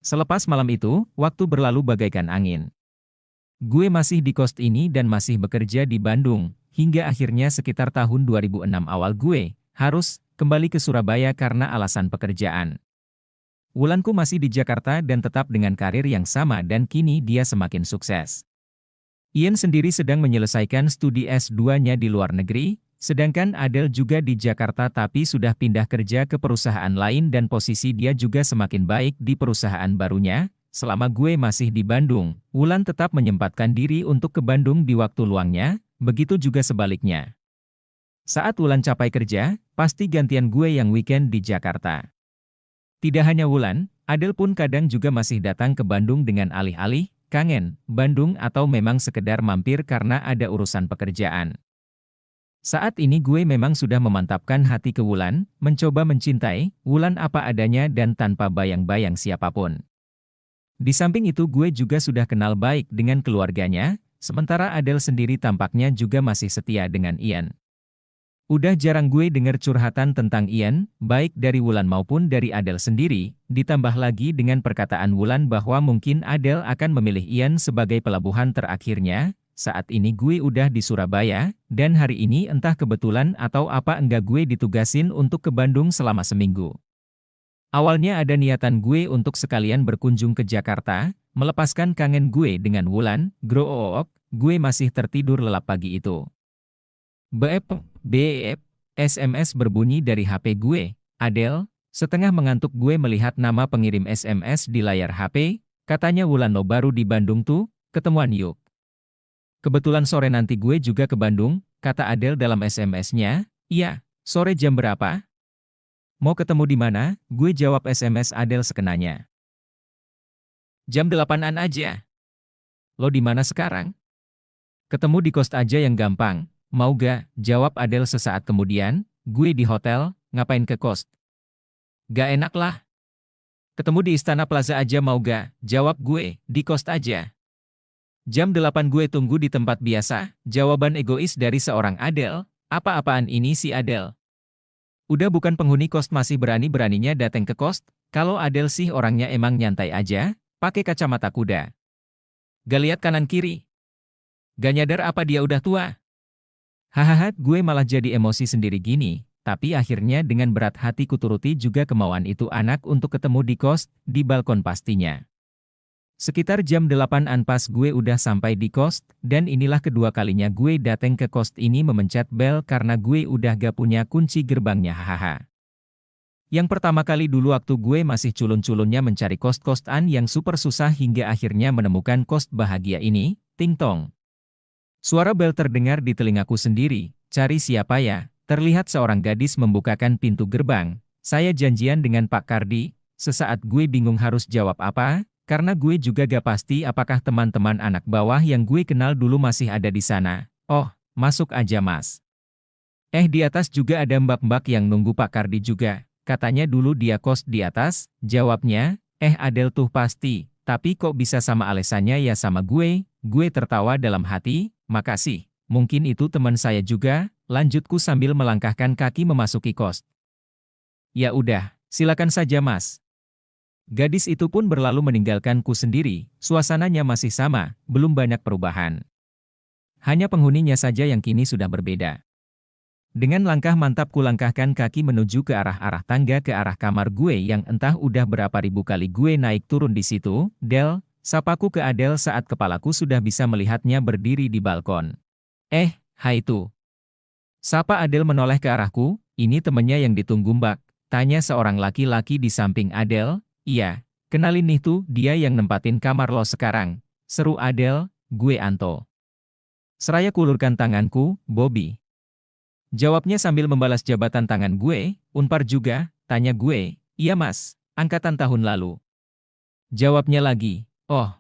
Selepas malam itu, waktu berlalu bagaikan angin. Gue masih di kos ini dan masih bekerja di Bandung, hingga akhirnya sekitar tahun 2006 awal gue harus kembali ke Surabaya karena alasan pekerjaan. Wulanku masih di Jakarta dan tetap dengan karir yang sama dan kini dia semakin sukses. Ian sendiri sedang menyelesaikan studi S2-nya di luar negeri, sedangkan Adele juga di Jakarta tapi sudah pindah kerja ke perusahaan lain dan posisi dia juga semakin baik di perusahaan barunya. Selama gue masih di Bandung, Wulan tetap menyempatkan diri untuk ke Bandung di waktu luangnya, begitu juga sebaliknya. Saat Wulan capai kerja, pasti gantian gue yang weekend di Jakarta. Tidak hanya Wulan, Adele pun kadang juga masih datang ke Bandung dengan alih-alih kangen Bandung atau memang sekedar mampir karena ada urusan pekerjaan. Saat ini gue memang sudah memantapkan hati ke Wulan, mencoba mencintai Wulan apa adanya dan tanpa bayang-bayang siapapun. Di samping itu gue juga sudah kenal baik dengan keluarganya, sementara Adele sendiri tampaknya juga masih setia dengan Ian. Udah jarang gue denger curhatan tentang Ian, baik dari Wulan maupun dari Adele sendiri, ditambah lagi dengan perkataan Wulan bahwa mungkin Adele akan memilih Ian sebagai pelabuhan terakhirnya. Saat ini gue udah di Surabaya, dan hari ini entah kebetulan atau apa enggak gue ditugasin untuk ke Bandung selama seminggu. Awalnya ada niatan gue untuk sekalian berkunjung ke Jakarta, melepaskan kangen gue dengan Wulan, grook, gue masih tertidur lelap pagi itu. Beep, SMS berbunyi dari HP gue. Adele, setengah mengantuk gue melihat nama pengirim SMS di layar HP, katanya Wulan lo baru di Bandung tuh, ketemuan yuk. Kebetulan sore nanti gue juga ke Bandung, kata Adele dalam SMS-nya. Iya, sore jam berapa? Mau ketemu di mana? Gue jawab SMS Adele sekenanya. Jam 8-an aja. Lo di mana sekarang? Ketemu di kos aja yang gampang. Mau gak? Jawab Adele sesaat kemudian. Gue di hotel, ngapain ke kos? Gak enak lah. Ketemu di Istana Plaza aja mau gak? Jawab gue, di kos aja. Jam 8 gue tunggu di tempat biasa. Jawaban egois dari seorang Adele. Apa-apaan ini si Adele? Udah bukan penghuni kos masih berani-beraninya datang ke kos. Kalau Adele sih orangnya emang nyantai aja, pakai kacamata kuda. Gak lihat kanan kiri. Gak nyadar apa dia udah tua. Hahaha, gue malah jadi emosi sendiri gini, tapi akhirnya dengan berat hati kuturuti juga kemauan itu anak untuk ketemu di kos, di balkon pastinya. Sekitar jam 8-an pas gue udah sampai di kos, dan inilah kedua kalinya gue dateng ke kos ini memencet bel karena gue udah gak punya kunci gerbangnya hahaha. Yang pertama kali dulu waktu gue masih culun-culunnya mencari kos-kosan yang super susah hingga akhirnya menemukan kos bahagia ini, ting tong. Suara bel terdengar di telingaku sendiri, cari siapa ya? Terlihat seorang gadis membukakan pintu gerbang. Saya janjian dengan Pak Kardi, sesaat gue bingung harus jawab apa, karena gue juga gak pasti apakah teman-teman anak bawah yang gue kenal dulu masih ada di sana. Oh, masuk aja mas. Di atas juga ada mbak-mbak yang nunggu Pak Kardi juga, katanya dulu dia kos di atas, jawabnya, Adele tuh pasti, tapi kok bisa sama alesannya ya sama gue tertawa dalam hati. Makasih, mungkin itu teman saya juga, lanjutku sambil melangkahkan kaki memasuki kos. Ya udah, silakan saja mas. Gadis itu pun berlalu meninggalkanku sendiri, suasananya masih sama, belum banyak perubahan. Hanya penghuninya saja yang kini sudah berbeda. Dengan langkah mantap kulangkahkan kaki menuju ke arah tangga ke arah kamar gue yang entah udah berapa ribu kali gue naik turun di situ. Del, sapaku ke Adele saat kepalaku sudah bisa melihatnya berdiri di balkon. Hai tuh. Sapa Adele menoleh ke arahku, ini temennya yang ditunggu mbak, tanya seorang laki-laki di samping Adele. Iya, kenalin nih tuh, dia yang nempatin kamar lo sekarang. Seru Adele, gue Anto. Seraya kulurkan tanganku, Bobby. Jawabnya sambil membalas jabatan tangan gue, Unpar juga, tanya gue, iya mas, angkatan tahun lalu. Jawabnya lagi, oh.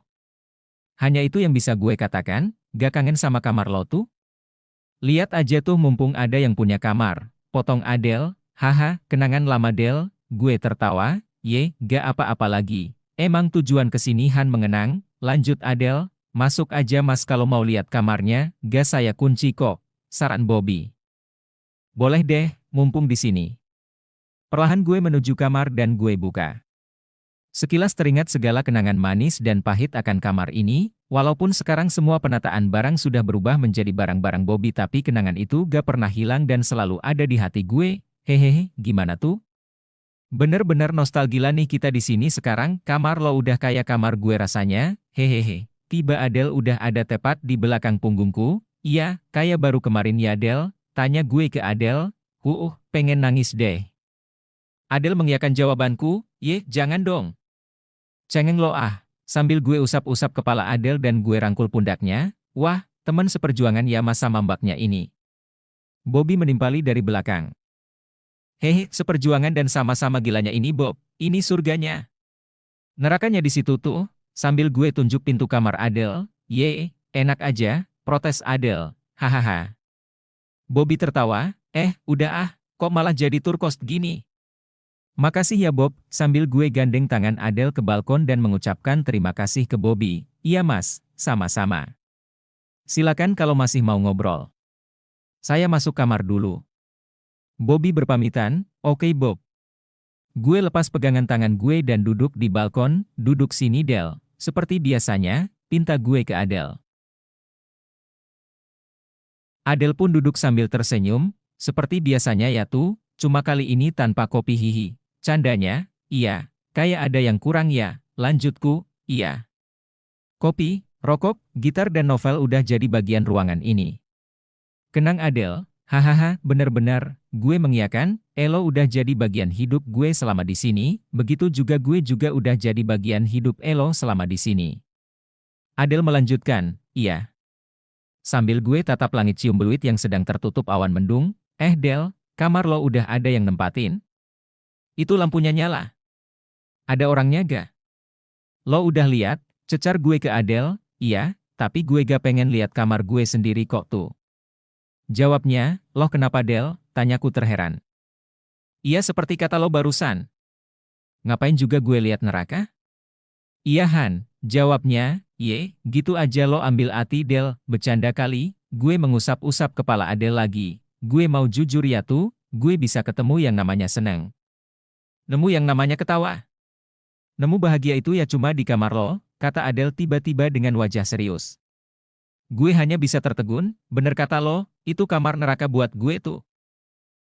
Hanya itu yang bisa gue katakan, gak kangen sama kamar lo tuh? Lihat aja tuh mumpung ada yang punya kamar, potong Adele, haha, kenangan lama Del, gue tertawa, gak apa-apa lagi. Emang tujuan kesinihan mengenang, lanjut Adele, masuk aja mas kalau mau lihat kamarnya, gak saya kunci kok, saran Bobby. Boleh deh, mumpung di sini. Perlahan gue menuju kamar dan gue buka. Sekilas teringat segala kenangan manis dan pahit akan kamar ini, walaupun sekarang semua penataan barang sudah berubah menjadi barang-barang Bobby, tapi kenangan itu gak pernah hilang dan selalu ada di hati gue. Hehehe, gimana tuh? Bener-bener nostalgia nih kita di sini sekarang. Kamar lo udah kayak kamar gue rasanya. Hehehe. Tiba Adele udah ada tepat di belakang punggungku. Iya, kayak baru kemarin ya Adele. Tanya gue ke Adele. Pengen nangis deh. Adele mengiyakan jawabanku. Jangan dong. Cengeng lo ah. Sambil gue usap-usap kepala Adele dan gue rangkul pundaknya. Wah, teman seperjuangan ya masa mambaknya ini. Bobby menimpali dari belakang. Hehe, seperjuangan dan sama-sama gilanya ini Bob. Ini surganya. Nerakanya di situ tuh. Sambil gue tunjuk pintu kamar Adele. Enak aja, protes Adele. Hahaha. Bobby tertawa. Udah ah, kok malah jadi tour cost gini? Makasih ya Bob, sambil gue gandeng tangan Adele ke balkon dan mengucapkan terima kasih ke Bobby. Iya mas, sama-sama. Silakan kalau masih mau ngobrol. Saya masuk kamar dulu. Bobby berpamitan. Oke Bob. Gue lepas pegangan tangan gue dan duduk di balkon. Duduk sini Del. Seperti biasanya, pinta gue ke Adele. Adele pun duduk sambil tersenyum. Seperti biasanya ya tuh, cuma kali ini tanpa kopi hihi. Candanya, iya, kayak ada yang kurang ya. Lanjutku, iya. Kopi, rokok, gitar dan novel udah jadi bagian ruangan ini. Kenang Adele. Hahaha, bener-bener, gue mengiyakan, Elo udah jadi bagian hidup gue selama di sini, begitu juga gue juga udah jadi bagian hidup Elo selama di sini. Adele melanjutkan, iya. Sambil gue tatap langit cium beluit yang sedang tertutup awan mendung, Del, kamar lo udah ada yang nempatin? Itu lampunya nyala. Ada orangnya gak? Lo udah lihat? Cecar gue ke Adele, iya, tapi gue gak pengen lihat kamar gue sendiri kok tuh. Jawabnya, loh kenapa Del? Tanyaku terheran. Iya seperti kata lo barusan. Ngapain juga gue lihat neraka? Iya Han, jawabnya, gitu aja lo ambil hati Del, bercanda kali, gue mengusap-usap kepala Adele lagi. Gue mau jujur ya tuh, gue bisa ketemu yang namanya seneng. Nemu yang namanya ketawa. Nemu bahagia itu ya cuma di kamar lo, kata Adele tiba-tiba dengan wajah serius. Gue hanya bisa tertegun, bener kata lo, itu kamar neraka buat gue tuh.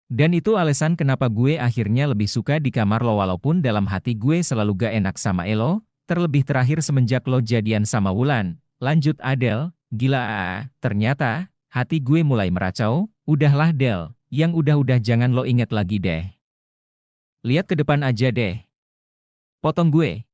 Dan itu alasan kenapa gue akhirnya lebih suka di kamar lo walaupun dalam hati gue selalu gak enak sama Elo, terlebih terakhir semenjak lo jadian sama Wulan. Lanjut Adele, gila ternyata, hati gue mulai meracau, udahlah Del, yang udah-udah jangan lo inget lagi deh. Lihat ke depan aja deh. Potong gue.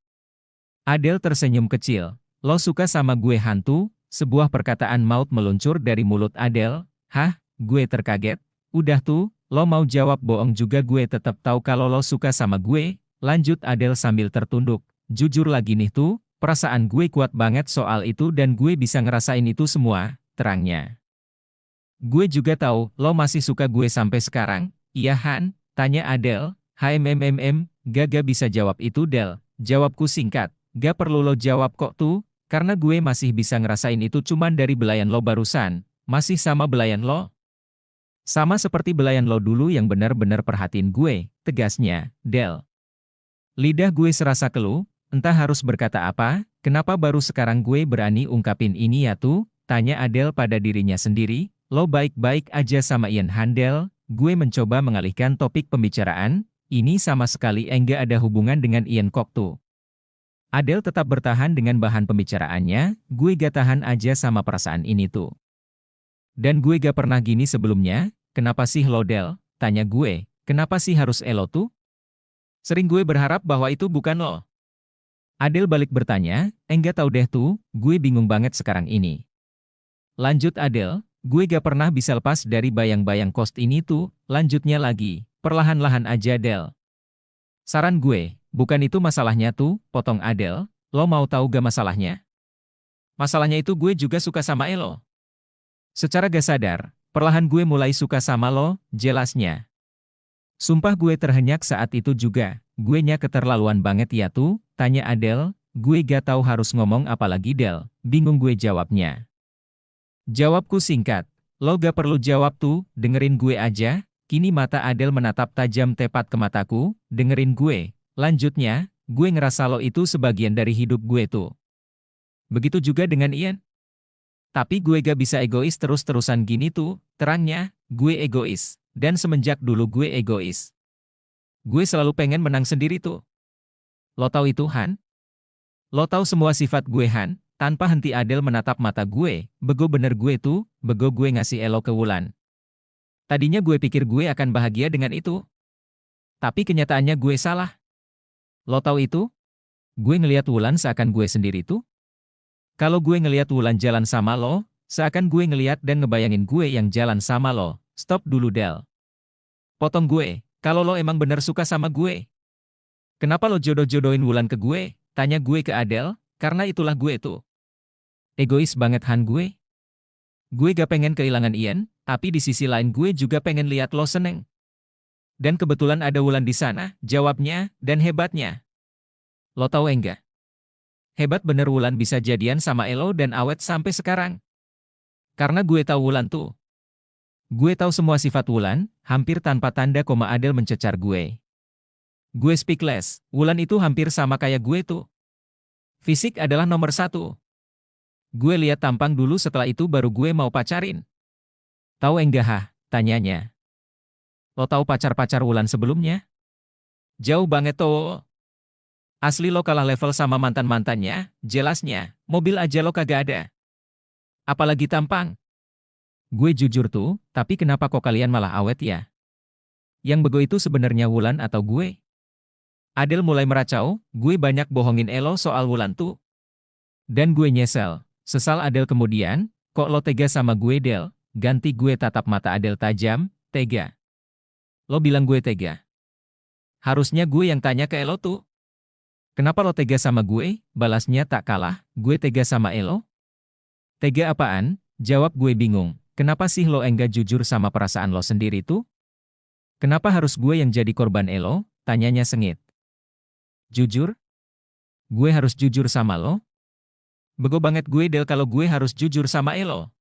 Adele tersenyum kecil, lo suka sama gue hantu? Sebuah perkataan maut meluncur dari mulut Adele. Hah, gue terkaget. Udah tuh, lo mau jawab bohong juga gue tetap tahu kalau lo suka sama gue. Lanjut Adele sambil tertunduk. Jujur lagi nih tuh, perasaan gue kuat banget soal itu dan gue bisa ngerasain itu semua, terangnya. Gue juga tahu, lo masih suka gue sampai sekarang. Iya Han? Tanya Adele. Gak bisa jawab itu Del. Jawabku singkat. Gak perlu lo jawab kok tuh. Karena gue masih bisa ngerasain itu cuman dari belayan lo barusan. Masih sama belayan lo? Sama seperti belayan lo dulu yang benar-benar perhatiin gue, tegasnya, Del. Lidah gue serasa keluh, entah harus berkata apa, kenapa baru sekarang gue berani ungkapin ini ya tuh? Tanya Adele pada dirinya sendiri, lo baik-baik aja sama Ian Handel? Gue mencoba mengalihkan topik pembicaraan, ini sama sekali enggak ada hubungan dengan Ian Kok tuh. Adele tetap bertahan dengan bahan pembicaraannya, gue gak tahan aja sama perasaan ini tuh. Dan gue gak pernah gini sebelumnya, kenapa sih lo Del? Tanya gue, kenapa sih harus Elo tuh? Sering gue berharap bahwa itu bukan lo. Adele balik bertanya, enggak tahu deh tuh, gue bingung banget sekarang ini. Lanjut Adele, gue gak pernah bisa lepas dari bayang-bayang Cost ini tuh, lanjutnya lagi, perlahan-lahan aja Del. Saran gue, bukan itu masalahnya tuh, potong Adele, lo mau tahu gak masalahnya? Masalahnya itu gue juga suka sama Elo. Secara gak sadar, perlahan gue mulai suka sama lo, jelasnya. Sumpah gue terhenyak saat itu juga, gue nya keterlaluan banget ya tuh, tanya Adele, gue gak tahu harus ngomong apa lagi Del, bingung gue jawabnya. Jawabku singkat, lo gak perlu jawab tuh, dengerin gue aja. Kini mata Adele menatap tajam tepat ke mataku, dengerin gue. Lanjutnya, gue ngerasa lo itu sebagian dari hidup gue tuh. Begitu juga dengan Ian. Tapi gue gak bisa egois terus-terusan gini tuh, terangnya, gue egois. Dan semenjak dulu gue egois. Gue selalu pengen menang sendiri tuh. Lo tahu itu, Han? Lo tahu semua sifat gue, Han? Tanpa henti Adele menatap mata gue, bego bener gue tuh, bego gue ngasih elo ke Wulan. Tadinya gue pikir gue akan bahagia dengan itu. Tapi kenyataannya gue salah. Lo tahu itu? Gue ngeliat Wulan seakan gue sendiri tuh. Kalau gue ngeliat Wulan jalan sama lo, seakan gue ngeliat dan ngebayangin gue yang jalan sama lo. Stop dulu, Del. Potong gue, kalau lo emang bener suka sama gue. Kenapa lo jodoh-jodohin Wulan ke gue? Tanya gue ke Adele, karena itulah gue tuh. Egois banget, Han, gue. Gue gak pengen kehilangan Ian, tapi di sisi lain gue juga pengen lihat lo seneng. Dan kebetulan ada Wulan di sana, jawabnya, dan hebatnya. Lo tahu enggak? Hebat bener Wulan bisa jadian sama Elo dan awet sampai sekarang. Karena gue tahu Wulan tuh. Gue tahu semua sifat Wulan, hampir tanpa tanda koma Adele mencecar gue. Gue speechless, Wulan itu hampir sama kayak gue tuh. Fisik adalah nomor satu. Gue lihat tampang dulu setelah itu baru gue mau pacarin. Tahu enggak, Hah? Tanyanya. Lo tahu pacar-pacar Wulan sebelumnya? Jauh banget tuh. Asli lo kalah level sama mantan-mantannya, jelasnya, mobil aja lo kagak ada. Apalagi tampang. Gue jujur tuh, tapi kenapa kok kalian malah awet ya? Yang bego itu sebenarnya Wulan atau gue? Adele mulai meracau, gue banyak bohongin Elo soal Wulan tuh. Dan gue nyesel. Sesal Adele kemudian, kok lo tega sama gue, Del? Ganti gue tatap mata Adele tajam, tega. Lo bilang gue tega. Harusnya gue yang tanya ke Elo tuh. Kenapa lo tega sama gue? Balasnya tak kalah, gue tega sama Elo? Tega apaan? Jawab gue bingung. Kenapa sih lo enggak jujur sama perasaan lo sendiri tuh? Kenapa harus gue yang jadi korban Elo? Tanyanya sengit. Jujur? Gue harus jujur sama lo? Bego banget gue, Del, kalau gue harus jujur sama Elo.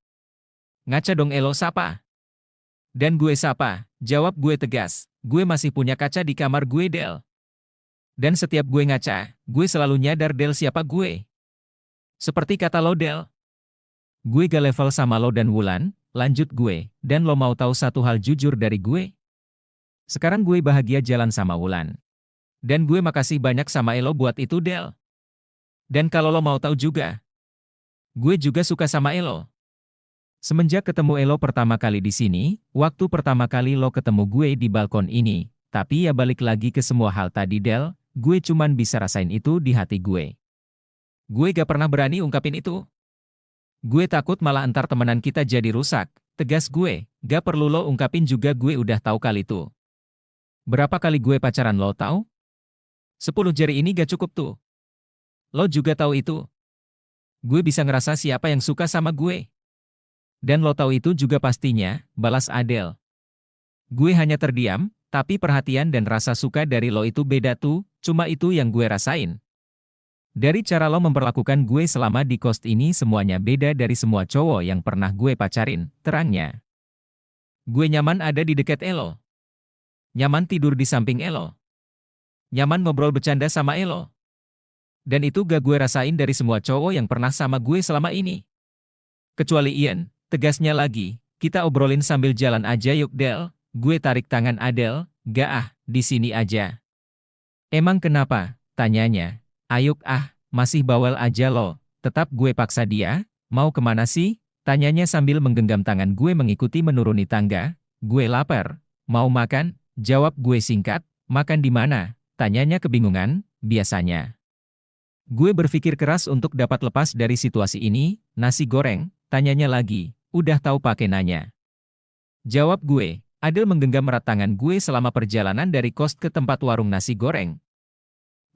Ngaca dong, Elo sapa? Dan gue sapa? Jawab gue tegas. Gue masih punya kaca di kamar gue, Del. Dan setiap gue ngaca, gue selalu nyadar, Del, siapa gue. Seperti kata lo, Del. Gue gak level sama lo dan Wulan, lanjut gue, dan lo mau tahu satu hal jujur dari gue? Sekarang gue bahagia jalan sama Wulan. Dan gue makasih banyak sama Elo buat itu, Del. Dan kalau lo mau tahu juga, gue juga suka sama Elo. Semenjak ketemu Elo pertama kali di sini, waktu pertama kali lo ketemu gue di balkon ini, tapi ya balik lagi ke semua hal tadi, Del, gue cuman bisa rasain itu di hati gue. Gue gak pernah berani ungkapin itu. Gue takut malah entar temenan kita jadi rusak, tegas gue, gak perlu lo ungkapin juga, gue udah tahu kali itu. Berapa kali gue pacaran lo tahu? 10 jari ini gak cukup tuh. Lo juga tahu itu. Gue bisa ngerasa siapa yang suka sama gue. Dan lo tahu itu juga pastinya, balas Adele. Gue hanya terdiam, tapi perhatian dan rasa suka dari lo itu beda tuh, cuma itu yang gue rasain. Dari cara lo memperlakukan gue selama di kos ini semuanya beda dari semua cowok yang pernah gue pacarin, terangnya. Gue nyaman ada di dekat Elo. Nyaman tidur di samping Elo. Nyaman ngobrol bercanda sama Elo. Dan itu gak gue rasain dari semua cowok yang pernah sama gue selama ini. Kecuali Ian, tegasnya lagi, kita obrolin sambil jalan aja yuk, Del. Gue tarik tangan Adele, gak ah, di sini aja. Emang kenapa? Tanyanya. Ayuk ah, masih bawel aja lo. Tetap gue paksa dia, mau kemana sih? Tanyanya sambil menggenggam tangan gue mengikuti menuruni tangga. Gue lapar, mau makan? Jawab gue singkat, makan di mana? Tanyanya kebingungan, biasanya. Gue berpikir keras untuk dapat lepas dari situasi ini, nasi goreng, tanyanya lagi, udah tahu pakai nanya. Jawab gue, Adele menggenggam erat tangan gue selama perjalanan dari kos ke tempat warung nasi goreng.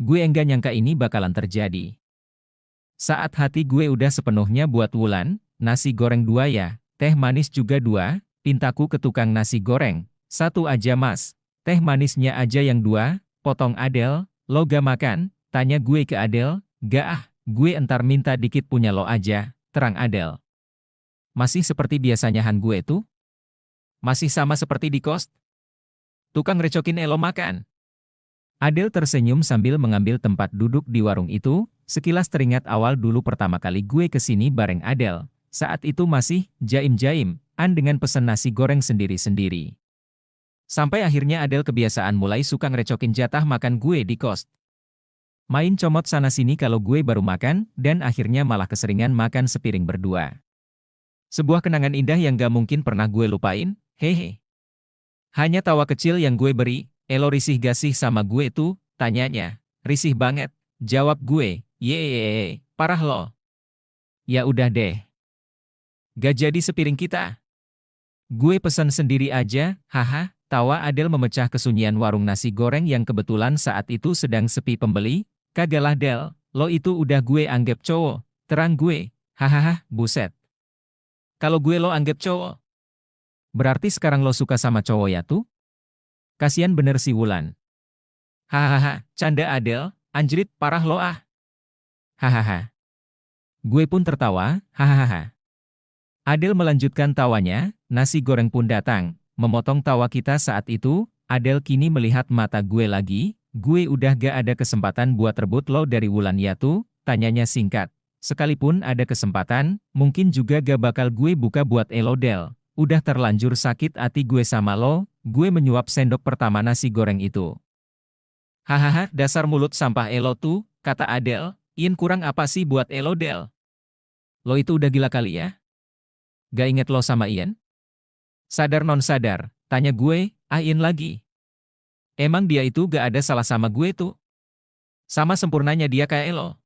Gue enggak nyangka ini bakalan terjadi. Saat hati gue udah sepenuhnya buat Wulan, nasi goreng 2 ya, teh manis juga 2, pintaku ke tukang nasi goreng, 1 aja mas, teh manisnya aja yang 2, potong Adele, lo gak makan? Tanya gue ke Adele, gak ah, gue entar minta dikit punya lo aja, terang Adele. Masih seperti biasanya Han gue tuh? Masih sama seperti di kos? Tukang recokin Elo makan? Adele tersenyum sambil mengambil tempat duduk di warung itu, sekilas teringat awal dulu pertama kali gue kesini bareng Adele. Saat itu masih jaim-jaim, dengan pesan nasi goreng sendiri-sendiri. Sampai akhirnya Adele kebiasaan mulai suka ngerecokin jatah makan gue di kos. Main comot sana-sini kalau gue baru makan, dan akhirnya malah keseringan makan sepiring berdua. Sebuah kenangan indah yang gak mungkin pernah gue lupain, hehe. Hanya tawa kecil yang gue beri. "Elo risih gak sih sama gue tuh?" tanyanya. "Risih banget," jawab gue. "Yeay, parah lo." "Ya udah deh. Gak jadi sepiring kita. Gue pesan sendiri aja," haha. Tawa Adele memecah kesunyian warung nasi goreng yang kebetulan saat itu sedang sepi pembeli. "Kagalah Del, lo itu udah gue anggap cowok," terang gue. "Hahaha, buset. Kalau gue lo anggap cowok, berarti sekarang lo suka sama cowok ya tuh? Kasian bener si Wulan." "Hahaha, canda Adele, anjrit parah lo ah." "Hahaha." Gue pun tertawa, hahaha. Adele melanjutkan tawanya, nasi goreng pun datang, memotong tawa kita saat itu. Adele kini melihat mata gue lagi. "Gue udah gak ada kesempatan buat rebut lo dari Wulan ya tuh?" tanyanya singkat. "Sekalipun ada kesempatan, mungkin juga gak bakal gue buka buat elo Del. Udah terlanjur sakit hati gue sama lo." Gue menyuap sendok pertama nasi goreng itu. "Hahaha, dasar mulut sampah elo tuh," kata Adele. "Ian kurang apa sih buat elo Del? Lo itu udah gila kali ya? Gak inget lo sama Ian? Sadar non sadar?" tanya gue. Ian lagi. "Emang dia itu gak ada salah sama gue tuh? Sama sempurnanya dia kayak elo.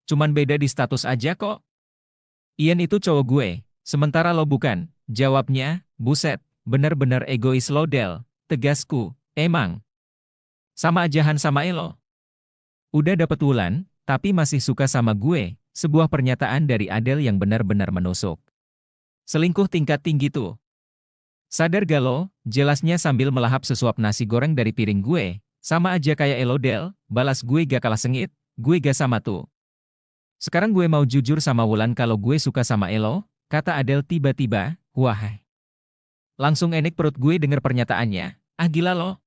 Cuman beda di status aja kok. Ian itu cowok gue, sementara lo bukan," jawabnya. "Buset, bener-bener egois lo Del," tegasku. "Emang sama ajahan sama elo. Udah dapet Wulan, tapi masih suka sama gue." Sebuah pernyataan dari Adele yang benar-benar menusuk. Selingkuh tingkat tinggi tuh. "Sadar gak lo?" jelasnya sambil melahap sesuap nasi goreng dari piring gue. "Sama aja kayak elo Del," balas gue gak kalah sengit. "Gue gak sama tuh. Sekarang gue mau jujur sama Wulan kalau gue suka sama elo," kata Adele tiba-tiba. Wah. Langsung enek perut gue denger pernyataannya. "Ah gila lo.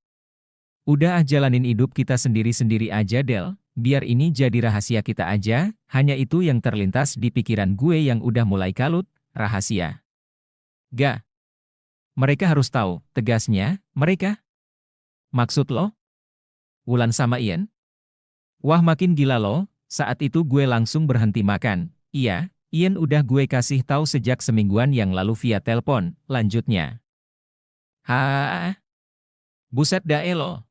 Udah jalanin hidup kita sendiri-sendiri aja Del. Biar ini jadi rahasia kita aja." Hanya itu yang terlintas di pikiran gue yang udah mulai kalut. Rahasia. "Gak. Mereka harus tahu," tegasnya. "Mereka? Maksud lo? Wulan sama Ian?" Wah makin gila lo. Saat itu gue langsung berhenti makan. "Iya, Ian udah gue kasih tahu sejak semingguan yang lalu via telepon," lanjutnya. "Hah? Buset dah lo.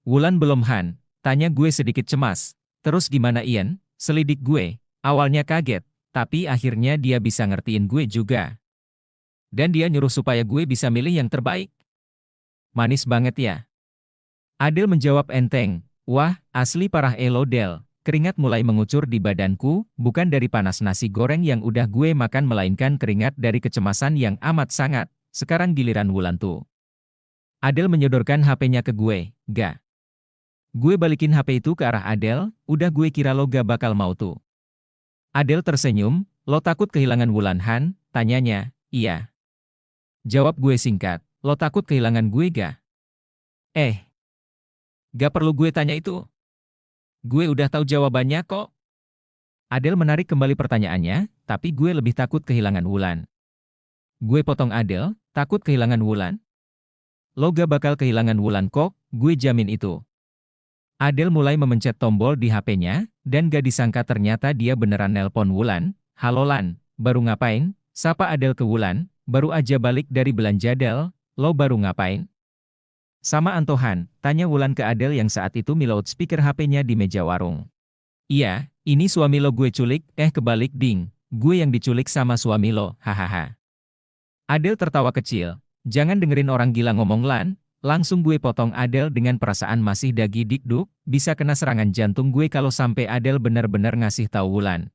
Wulan belum Han?" tanya gue sedikit cemas. "Terus gimana Ian?" selidik gue. Awalnya kaget, tapi akhirnya dia bisa ngertiin gue juga. Dan dia nyuruh supaya gue bisa milih yang terbaik. Manis banget ya." Adele menjawab enteng. Wah, asli parah elo Del. Keringat mulai mengucur di badanku, bukan dari panas nasi goreng yang udah gue makan melainkan keringat dari kecemasan yang amat sangat. Sekarang giliran Wulan tuh. Adele menyodorkan HP-nya ke gue. Gak. Gue balikin HP itu ke arah Adele, udah gue kira lo gak bakal mau tuh. Adele tersenyum. "Lo takut kehilangan Wulan Han?" tanyanya. "Iya." Jawab gue singkat. "Lo takut kehilangan gue gak?" Gak perlu gue tanya itu. Gue udah tahu jawabannya kok." Adele menarik kembali pertanyaannya, "Tapi gue lebih takut kehilangan Wulan." Gue potong Adele. "Takut kehilangan Wulan? Lo gak bakal kehilangan Wulan kok, gue jamin itu." Adele mulai memencet tombol di HP-nya, dan gak disangka ternyata dia beneran nelpon Wulan. "Halo Lan, baru ngapain?" sapa Adele ke Wulan. "Baru aja balik dari belanja Del, lo baru ngapain?" "Sama Antohan," tanya Wulan ke Adele yang saat itu loudspeaker HP-nya di meja warung. "Iya, ini suami lo gue culik." Kebalik ding. Gue yang diculik sama suami lo, hahaha. Adele tertawa kecil. "Jangan dengerin orang gila ngomong Lan." Langsung gue potong Adele dengan perasaan masih dagi dikduk, bisa kena serangan jantung gue kalau sampai Adele benar-benar ngasih tahu Wulan.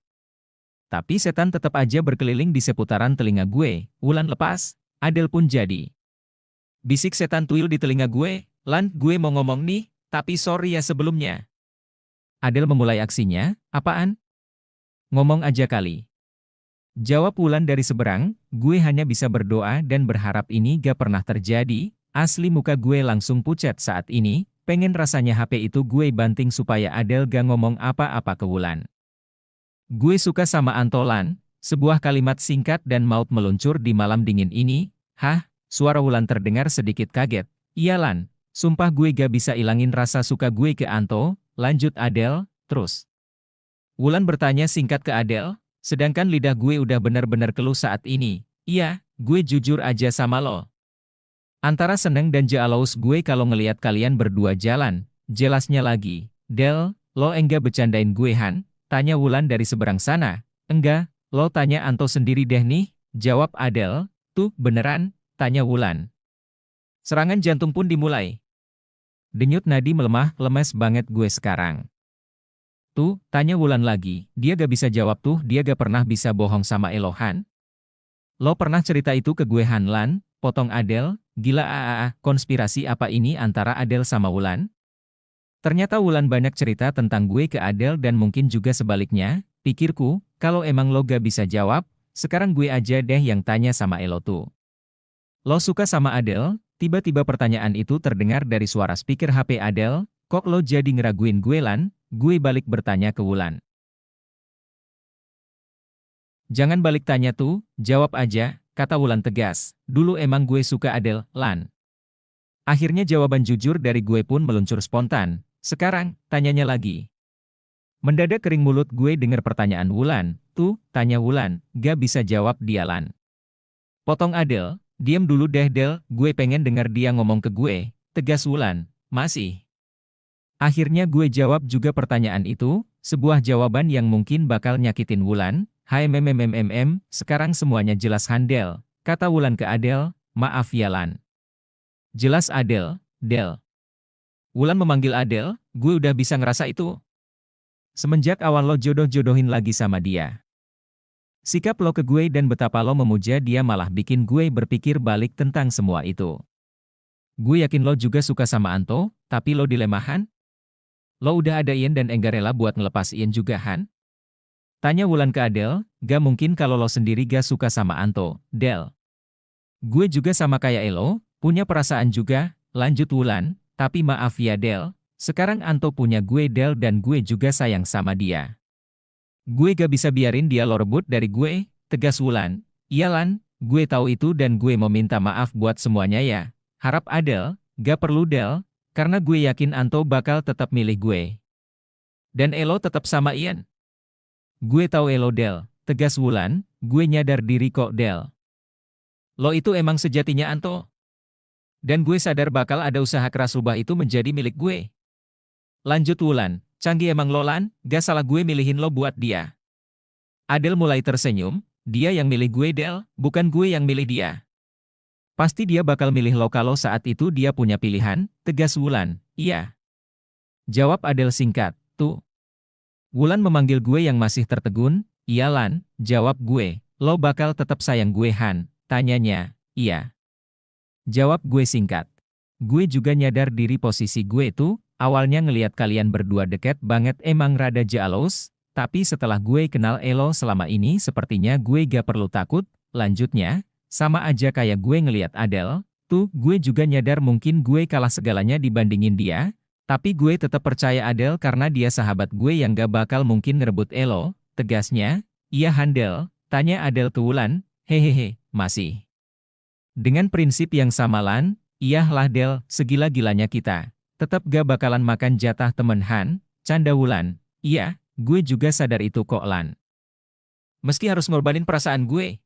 Tapi setan tetap aja berkeliling di seputaran telinga gue. "Wulan lepas." Adele pun jadi. Bisik setan tuyul di telinga gue. "Lan, gue mau ngomong nih, tapi sorry ya sebelumnya." Adele memulai aksinya. "Apaan?" "Ngomong aja kali." Jawab Wulan dari seberang. Gue hanya bisa berdoa dan berharap ini gak pernah terjadi. Asli muka gue langsung pucat saat ini. pengen rasanya HP itu gue banting supaya Adele gak ngomong apa-apa ke Wulan. Gue suka sama Anto Lan, sebuah kalimat singkat dan maut meluncur di malam dingin ini. Hah? Suara Wulan terdengar sedikit kaget. Iya Lan, sumpah gue gak bisa ilangin rasa suka gue ke Anto, lanjut Adele, terus. Wulan bertanya singkat ke Adele, sedangkan lidah gue udah benar-benar keluh saat ini. Iya, gue jujur aja sama lo. Antara seneng dan jalaus gue kalau ngeliat kalian berdua jalan. Jelasnya lagi, Del, lo enggak bercandain gue Han? Tanya Wulan dari seberang sana. Enggak, lo tanya Anto sendiri deh nih, jawab Adele. Tuh, beneran? Tanya Wulan. Serangan jantung pun dimulai. Denyut nadi melemah, lemes banget gue sekarang. Tuh, tanya Wulan lagi, dia gak bisa jawab tuh, dia gak pernah bisa bohong sama Elohan. Lo pernah cerita itu ke gue Han Lan? Potong Adele, gila konspirasi apa ini antara Adele sama Wulan? Ternyata Wulan banyak cerita tentang gue ke Adele dan mungkin juga sebaliknya, pikirku, kalau emang lo gak bisa jawab, sekarang gue aja deh yang tanya sama Elo tuh. Lo suka sama Adele? Tiba-tiba pertanyaan itu terdengar dari suara speaker HP Adele, kok lo jadi ngeraguin gue Lan? Gue balik bertanya ke Wulan. Jangan balik tanya tuh, jawab aja, kata Wulan tegas. Dulu emang gue suka Adele, Lan. Akhirnya jawaban jujur dari gue pun meluncur spontan. Sekarang, tanyanya lagi. Mendadak kering mulut gue dengar pertanyaan Wulan. Tuh, tanya Wulan, gak bisa jawab dia Lan. Potong Adele, diam dulu deh Del, gue pengen dengar dia ngomong ke gue. Tegas Wulan, masih. Akhirnya gue jawab juga pertanyaan itu, sebuah jawaban yang mungkin bakal nyakitin Wulan. Hai sekarang semuanya jelas Handel, kata Wulan ke Adele, maaf ya Lan. Jelas Adele, Del. Wulan memanggil Adele, gue udah bisa ngerasa itu. Semenjak awal lo jodoh-jodohin lagi sama dia. Sikap lo ke gue dan betapa lo memuja dia malah bikin gue berpikir balik tentang semua itu. Gue yakin lo juga suka sama Anto, tapi lo dilemahan? Lo udah ada Ian dan enggak rela buat ngelepas Ian juga Han? Tanya Wulan ke Adele, gak mungkin kalau lo sendiri gak suka sama Anto, Del. Gue juga sama kayak Elo, punya perasaan juga, lanjut Wulan, tapi maaf ya Del, sekarang Anto punya gue Del dan gue juga sayang sama dia. Gue gak bisa biarin dia lo rebut dari gue, tegas Wulan. Iya Lan, gue tahu itu dan gue mau minta maaf buat semuanya ya. Harap Adele, gak perlu Del, karena gue yakin Anto bakal tetap milih gue. Dan Elo tetap sama Ian. Gue tahu Elo Del, tegas Wulan, gue nyadar diri kok Del. Lo itu emang sejatinya Anto. Dan gue sadar bakal ada usaha keras rubah itu menjadi milik gue. Lanjut Wulan, canggih emang lo Lan, gak salah gue milihin lo buat dia. Adele mulai tersenyum, dia yang milih gue Del, bukan gue yang milih dia. Pasti dia bakal milih lo kalau saat itu dia punya pilihan, tegas Wulan, iya. Jawab Adele singkat, tuh. Wulan memanggil gue yang masih tertegun, iya Lan, jawab gue, lo bakal tetap sayang gue Han, tanyanya, iya. Jawab gue singkat. Gue juga nyadar diri posisi gue tuh, awalnya ngeliat kalian berdua deket banget emang rada jealous, tapi setelah gue kenal Elo selama ini sepertinya gue gak perlu takut, lanjutnya, sama aja kayak gue ngeliat Adele, tuh gue juga nyadar mungkin gue kalah segalanya dibandingin dia, tapi gue tetap percaya Adele karena dia sahabat gue yang gak bakal mungkin ngerebut Elo, tegasnya, iya Handel, tanya Adele ke Wulan, hehehe, masih. Dengan prinsip yang sama Lan, iyahlah Del, segila-gilanya kita. Tetap gak bakalan makan jatah temen Han, canda Wulan, iya, gue juga sadar itu kok Lan. Meski harus ngorbanin perasaan gue.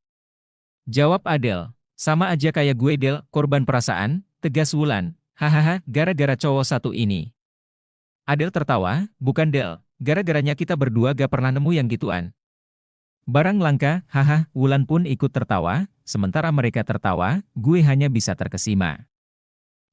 Jawab Adele, sama aja kayak gue Del, korban perasaan, tegas Wulan. Hahaha, gara-gara cowok satu ini. Adele tertawa, bukan Del, gara-garanya kita berdua gak pernah nemu yang gituan. Barang langka, haha, Wulan pun ikut tertawa, sementara mereka tertawa, gue hanya bisa terkesima.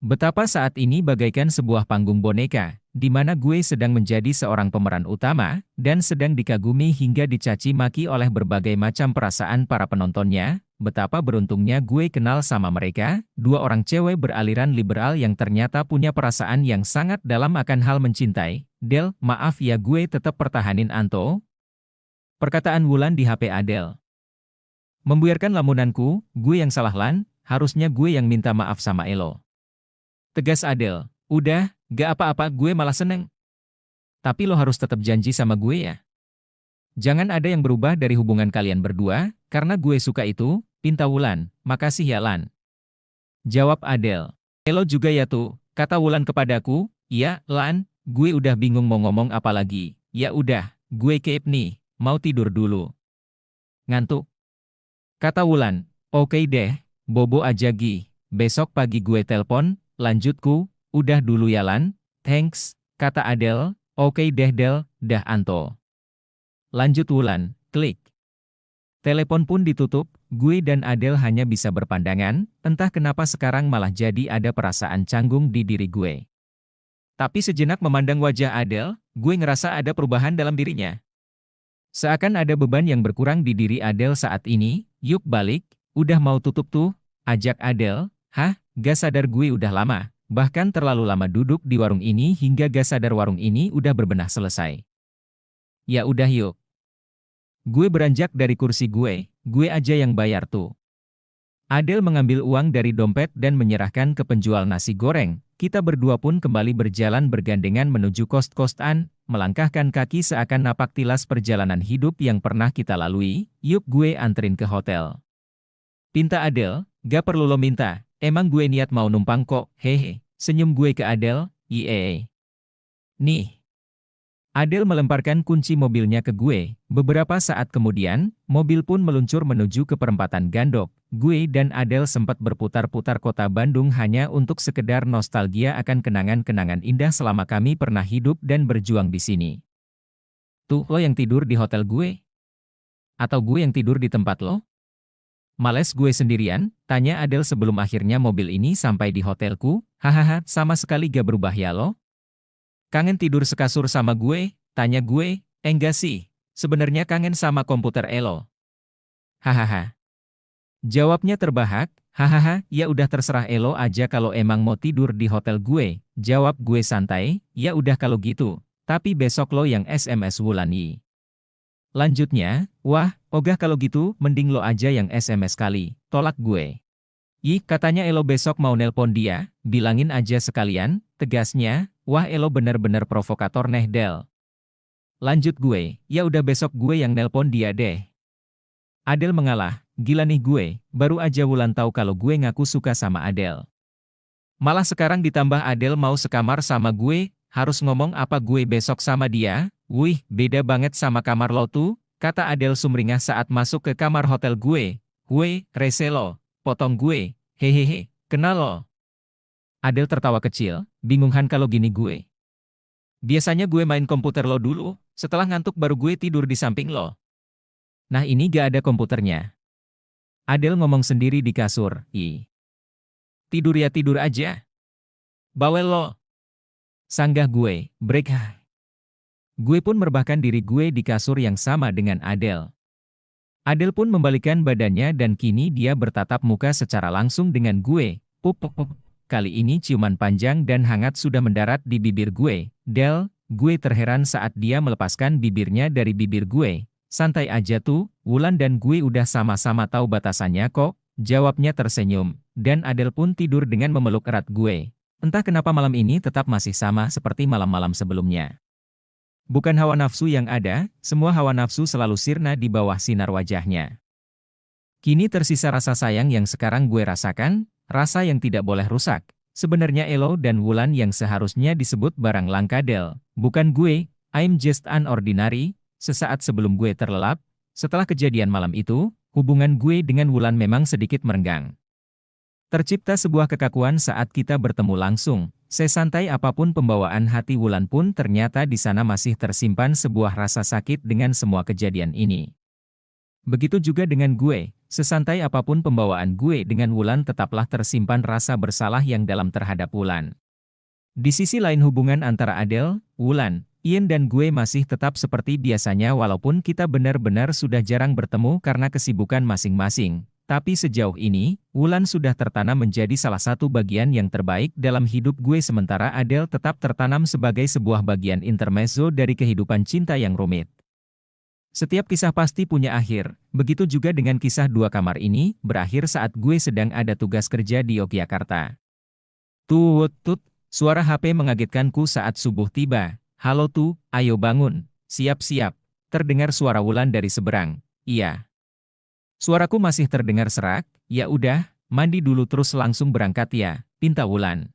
Betapa saat ini bagaikan sebuah panggung boneka, di mana gue sedang menjadi seorang pemeran utama, dan sedang dikagumi hingga dicaci maki oleh berbagai macam perasaan para penontonnya. Betapa beruntungnya gue kenal sama mereka, dua orang cewek beraliran liberal yang ternyata punya perasaan yang sangat dalam akan hal mencintai. Del, maaf ya gue tetap pertahanin Anto. Perkataan Wulan di HP Adele. Membuyarkan lamunanku, gue yang salah Lan, harusnya gue yang minta maaf sama Elo. Tegas Adele, udah, Gak apa-apa, gue malah seneng. Tapi lo harus tetap janji sama gue ya. Jangan ada yang berubah dari hubungan kalian berdua, karena gue suka itu, pinta Wulan. Makasih ya Lan. Jawab Adele. Elo juga ya tuh, kata Wulan kepadaku. Iya, Lan, gue udah bingung mau ngomong apa lagi. Ya udah, gue keep nih, mau tidur dulu. Ngantuk. Kata Wulan. Oke deh, bobo aja Gi. Besok pagi gue telpon, lanjutku. Udah dulu ya Lan, thanks, kata Adele. Oke deh Del, dah Anto. Lanjut Wulan, klik. Telepon pun ditutup, gue dan Adele hanya bisa berpandangan, entah kenapa sekarang malah jadi ada perasaan canggung di diri gue. Tapi sejenak memandang wajah Adele, gue ngerasa ada perubahan dalam dirinya. Seakan ada beban yang berkurang di diri Adele saat ini. Yuk balik, udah mau tutup tuh, ajak Adele. Hah, gak sadar gue udah lama, bahkan terlalu lama duduk di warung ini hingga gak sadar warung ini udah berbenah selesai. Ya udah yuk. Gue beranjak dari kursi gue aja yang bayar tuh. Adele mengambil uang dari dompet dan menyerahkan ke penjual nasi goreng. Kita berdua pun kembali berjalan bergandengan menuju kos-kosan, melangkahkan kaki seakan napak tilas perjalanan hidup yang pernah kita lalui. Yuk gue anterin ke hotel. Pinta Adele, gak perlu lo minta, emang gue niat mau numpang kok, hehe. Senyum gue ke Adele, yee. Nih. Adele melemparkan kunci mobilnya ke gue. Beberapa saat kemudian, mobil pun meluncur menuju ke perempatan Gandok. Gue dan Adele sempat berputar-putar kota Bandung hanya untuk sekedar nostalgia akan kenangan-kenangan indah selama kami pernah hidup dan berjuang di sini. Tuh lo yang tidur di hotel gue? Atau gue yang tidur di tempat lo? Males gue sendirian, tanya Adele sebelum akhirnya mobil ini sampai di hotelku. Hahaha, sama sekali gak berubah ya lo? Kangen tidur sekasur sama gue? Tanya gue. Enggak sih, sebenarnya kangen sama komputer Elo. Hahaha. Jawabnya terbahak. Hahaha, ya udah terserah Elo aja kalau emang mau tidur di hotel gue. Jawab gue santai. Ya udah kalau gitu, tapi besok lo yang SMS Wulani. Lanjutnya, wah, ogah kalau gitu, mending lo aja yang SMS kali. Tolak gue. Ih, katanya Elo besok mau nelpon dia, bilangin aja sekalian, tegasnya. Wah Elo bener-bener provokator neh Del. Lanjut gue, ya udah besok gue yang nelpon dia deh. Adele mengalah, gila nih gue, baru aja Wulan tahu kalau gue ngaku suka sama Adele. Malah sekarang ditambah Adele mau sekamar sama gue, harus ngomong apa gue besok sama dia. Wih, beda banget sama kamar lo tuh, kata Adele sumringah saat masuk ke kamar hotel gue. Gue, rese lo, potong gue, hehehe, kenal lo. Adele tertawa kecil, bingungkan kalau gini gue. Biasanya gue main komputer lo dulu, setelah ngantuk baru gue tidur di samping lo. Nah ini gak ada komputernya. Adele ngomong sendiri di kasur, ih. Tidur ya tidur aja. Bawel lo. Sanggah gue, break. Gue pun merebahkan diri gue di kasur yang sama dengan Adele. Adele pun membalikkan badannya dan kini dia bertatap muka secara langsung dengan gue. Pup, pup, pup. Kali ini ciuman panjang dan hangat sudah mendarat di bibir gue. Del, gue terheran saat dia melepaskan bibirnya dari bibir gue. Santai aja tuh, Wulan dan gue udah sama-sama tahu batasannya kok, jawabnya tersenyum. Dan Adele pun tidur dengan memeluk erat gue. Entah kenapa malam ini tetap masih sama seperti malam-malam sebelumnya. Bukan hawa nafsu yang ada, semua hawa nafsu selalu sirna di bawah sinar wajahnya. Kini tersisa rasa sayang yang sekarang gue rasakan, rasa yang tidak boleh rusak. Sebenarnya Elo dan Wulan yang seharusnya disebut barang langka Del. Bukan gue, I'm just an ordinary. Sesaat sebelum gue terlelap, setelah kejadian malam itu, hubungan gue dengan Wulan memang sedikit merenggang. Tercipta sebuah kekakuan saat kita bertemu langsung. Sesantai apapun pembawaan hati Wulan pun ternyata di sana masih tersimpan sebuah rasa sakit dengan semua kejadian ini. Begitu juga dengan gue, sesantai apapun pembawaan gue dengan Wulan tetaplah tersimpan rasa bersalah yang dalam terhadap Wulan. Di sisi lain hubungan antara Adele, Wulan, Ian dan gue masih tetap seperti biasanya walaupun kita benar-benar sudah jarang bertemu karena kesibukan masing-masing. Tapi sejauh ini, Wulan sudah tertanam menjadi salah satu bagian yang terbaik dalam hidup gue sementara Adele tetap tertanam sebagai sebuah bagian intermezzo dari kehidupan cinta yang rumit. Setiap kisah pasti punya akhir, begitu juga dengan kisah dua kamar ini, berakhir saat gue sedang ada tugas kerja di Yogyakarta. Tut, Suara HP mengagetkanku saat subuh tiba. Halo tuh, ayo bangun. Siap-siap. Terdengar suara Wulan dari seberang. Iya. Suaraku masih terdengar serak. Ya udah, mandi dulu terus langsung berangkat ya, pinta Wulan.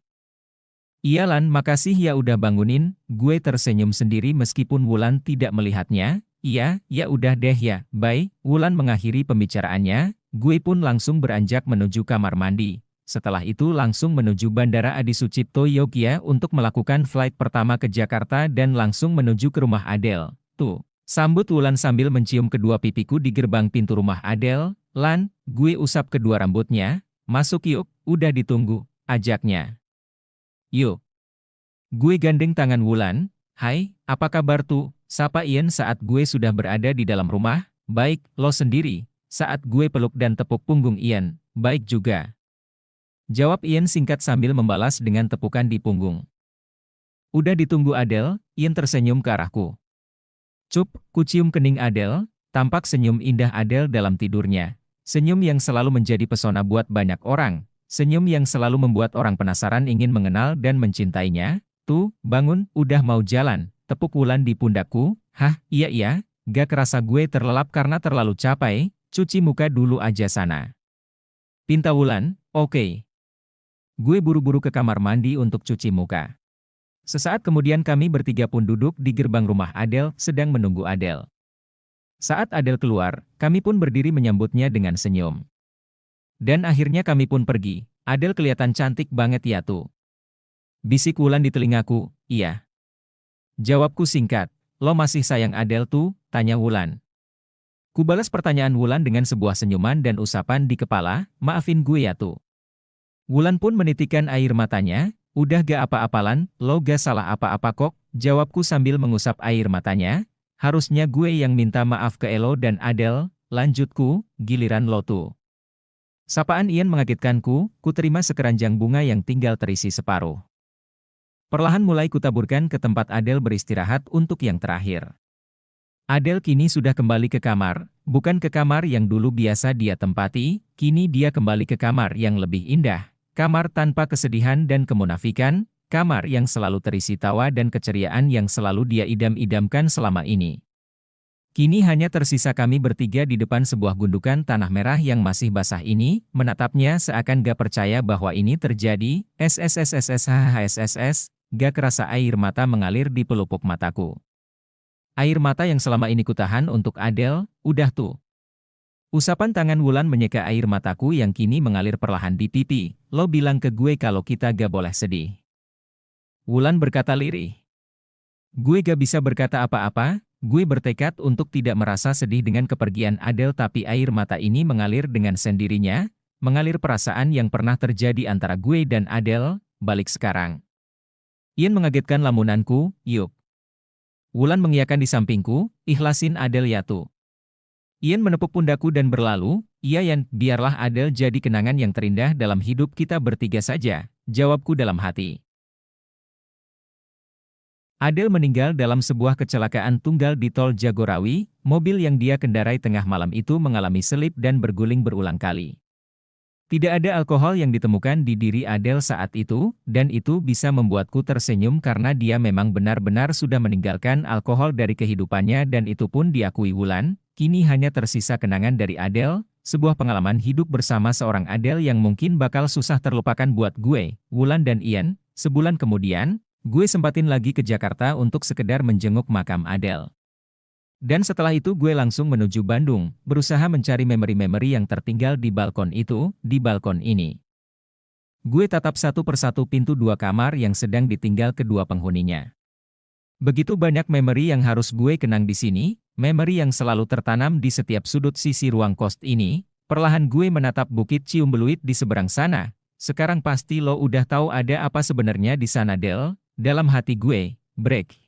Iya Lan, makasih ya udah bangunin. Gue tersenyum sendiri meskipun Wulan tidak melihatnya. Iya, ya udah deh ya, bye. Wulan mengakhiri pembicaraannya. Gue pun langsung beranjak menuju kamar mandi. Setelah itu langsung menuju Bandara Adi Sucipto Yogyakarta untuk melakukan flight pertama ke Jakarta dan langsung menuju ke rumah Adele. Tuh, sambut Wulan sambil mencium kedua pipiku di gerbang pintu rumah Adele. Lan, gue usap kedua rambutnya. Masuk yuk, udah ditunggu, ajaknya. Yuk. Gue gandeng tangan Wulan. Hai, apa kabar tuh? Sapa Ian saat gue sudah berada di dalam rumah. Baik, lo sendiri. Saat gue peluk dan tepuk punggung Ian. Baik juga. Jawab Ian singkat sambil membalas dengan tepukan di punggung. Udah ditunggu Adele, Ian tersenyum ke arahku. Cup, kucium kening Adele. Tampak senyum indah Adele dalam tidurnya. Senyum yang selalu menjadi pesona buat banyak orang. Senyum yang selalu membuat orang penasaran ingin mengenal dan mencintainya. Tuh, bangun, udah mau jalan. Tepuk Wulan di pundakku. Hah, iya, gak kerasa gue terlelap karena terlalu capek. Cuci muka dulu aja sana. Pinta Wulan, oke. Gue buru-buru ke kamar mandi untuk cuci muka. Sesaat kemudian kami bertiga pun duduk di gerbang rumah Adele sedang menunggu Adele. Saat Adele keluar, kami pun berdiri menyambutnya dengan senyum. Dan akhirnya kami pun pergi. Adele kelihatan cantik banget ya tuh. Bisik Wulan di telingaku, iya. Jawabku singkat, lo masih sayang Adele tuh, tanya Wulan. Kubalas pertanyaan Wulan dengan sebuah senyuman dan usapan di kepala, maafin gue ya tuh. Wulan pun menitikkan air matanya, udah gak apa-apalan, lo gak salah apa-apa kok, jawabku sambil mengusap air matanya. Harusnya gue yang minta maaf ke Elo dan Adele, lanjutku, giliran lo tuh. Sapaan Ian mengagetkanku, ku terima sekeranjang bunga yang tinggal terisi separuh. Perlahan mulai kutaburkan ke tempat Adele beristirahat untuk yang terakhir. Adele kini sudah kembali ke kamar, bukan ke kamar yang dulu biasa dia tempati, kini dia kembali ke kamar yang lebih indah. Kamar tanpa kesedihan dan kemunafikan, kamar yang selalu terisi tawa dan keceriaan yang selalu dia idam-idamkan selama ini. Kini hanya tersisa kami bertiga di depan sebuah gundukan tanah merah yang masih basah ini, menatapnya seakan gak percaya bahwa ini terjadi. SSSSSHSSS, gak kerasa air mata mengalir di pelupuk mataku. Air mata yang selama ini kutahan untuk Adele, udah tuh. Usapan tangan Wulan menyeka air mataku yang kini mengalir perlahan di pipi. Lo bilang ke gue kalau kita gak boleh sedih. Wulan berkata lirih. Gue gak bisa berkata apa-apa. Gue bertekad untuk tidak merasa sedih dengan kepergian Adele, tapi air mata ini mengalir dengan sendirinya, mengalir perasaan yang pernah terjadi antara gue dan Adele, balik sekarang. Ian mengagetkan lamunanku, yuk. Wulan mengiyakan di sampingku, ikhlasin Adele ya tuh. Ian menepuk pundakku dan berlalu, iya Ian, biarlah Adele jadi kenangan yang terindah dalam hidup kita bertiga saja, jawabku dalam hati. Adele meninggal dalam sebuah kecelakaan tunggal di tol Jagorawi. Mobil yang dia kendarai tengah malam itu mengalami selip dan berguling berulang kali. Tidak ada alkohol yang ditemukan di diri Adele saat itu, dan itu bisa membuatku tersenyum karena dia memang benar-benar sudah meninggalkan alkohol dari kehidupannya dan itu pun diakui Wulan. Kini hanya tersisa kenangan dari Adele, sebuah pengalaman hidup bersama seorang Adele yang mungkin bakal susah terlupakan buat gue, Wulan dan Ian. Sebulan kemudian, gue sempatin lagi ke Jakarta untuk sekedar menjenguk makam Adele. Dan setelah itu gue langsung menuju Bandung, berusaha mencari memori-memori yang tertinggal di balkon itu, di balkon ini. Gue tatap satu persatu pintu dua kamar yang sedang ditinggal kedua penghuninya. Begitu banyak memori yang harus gue kenang di sini, memori yang selalu tertanam di setiap sudut sisi ruang kos ini. Perlahan gue menatap Bukit Ciumbeluit di seberang sana. Sekarang pasti lo udah tahu ada apa sebenarnya di sana Del. Dalam hati gue, break.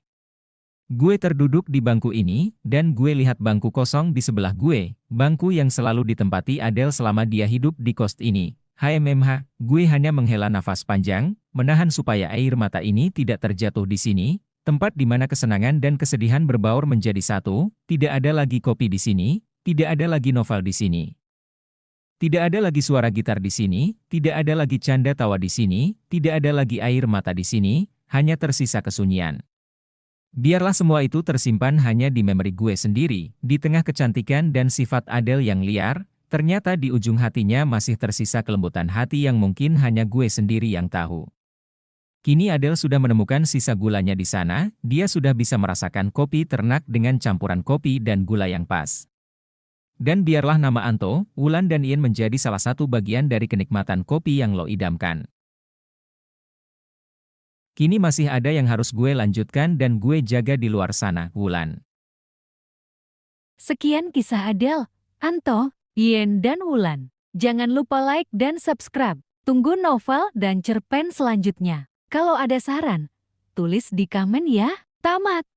Gue terduduk di bangku ini, dan gue lihat bangku kosong di sebelah gue, bangku yang selalu ditempati Adele selama dia hidup di kos ini. HMMH, gue hanya menghela nafas panjang, menahan supaya air mata ini tidak terjatuh di sini, tempat di mana kesenangan dan kesedihan berbaur menjadi satu. Tidak ada lagi kopi di sini, tidak ada lagi novel di sini. Tidak ada lagi suara gitar di sini, tidak ada lagi canda tawa di sini, tidak ada lagi air mata di sini, hanya tersisa kesunyian. Biarlah semua itu tersimpan hanya di memori gue sendiri, di tengah kecantikan dan sifat Adele yang liar, ternyata di ujung hatinya masih tersisa kelembutan hati yang mungkin hanya gue sendiri yang tahu. Kini Adele sudah menemukan sisa gulanya di sana, dia sudah bisa merasakan kopi ternak dengan campuran kopi dan gula yang pas. Dan biarlah nama Anto, Wulan dan Ian menjadi salah satu bagian dari kenikmatan kopi yang lo idamkan. Kini masih ada yang harus gue lanjutkan dan gue jaga di luar sana, Wulan. Sekian kisah Adele, Anto, Ian dan Wulan. Jangan lupa like dan subscribe. Tunggu novel dan cerpen selanjutnya. Kalau ada saran, tulis di komen ya. Tamat.